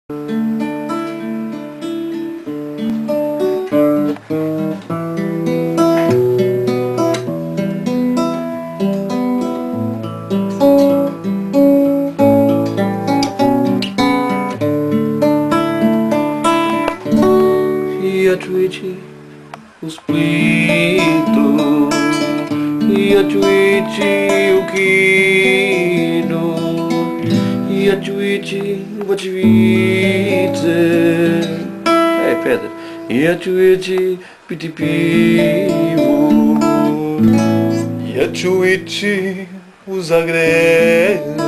Ia Twitch, os Plito, ia Twitch, o Kino, ia Twitch, o Twitch, Pedro, ia Twitch, Pitipivo, ia Twitch, o Zagrebo,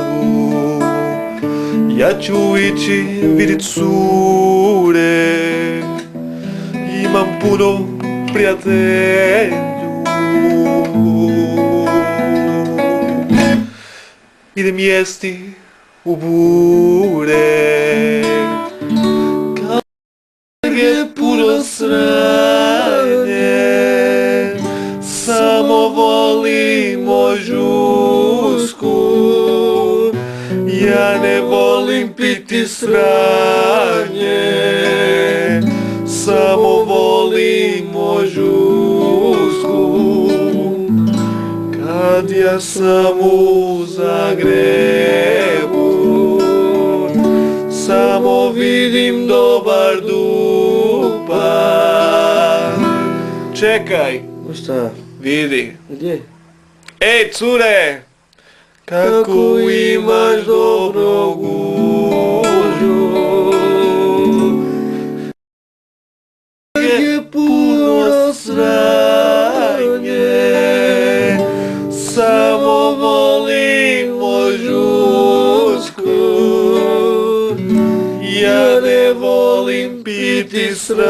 ia Twitch, Viritsure. Imam puno prijatelju, idem jesti u bure, kao je puno sranje, samo volimo žusku, ja ne volim piti sranje. Samo volimo žusku, kad ja sam u Zagrebu, samo vidim dobar dupan. Čekaj, Šta? vidi. Gdje? Ej, cure, kako imaš dobrog gužu. Puno sranje, samo volimo žusku, ja ne volim piti sranje.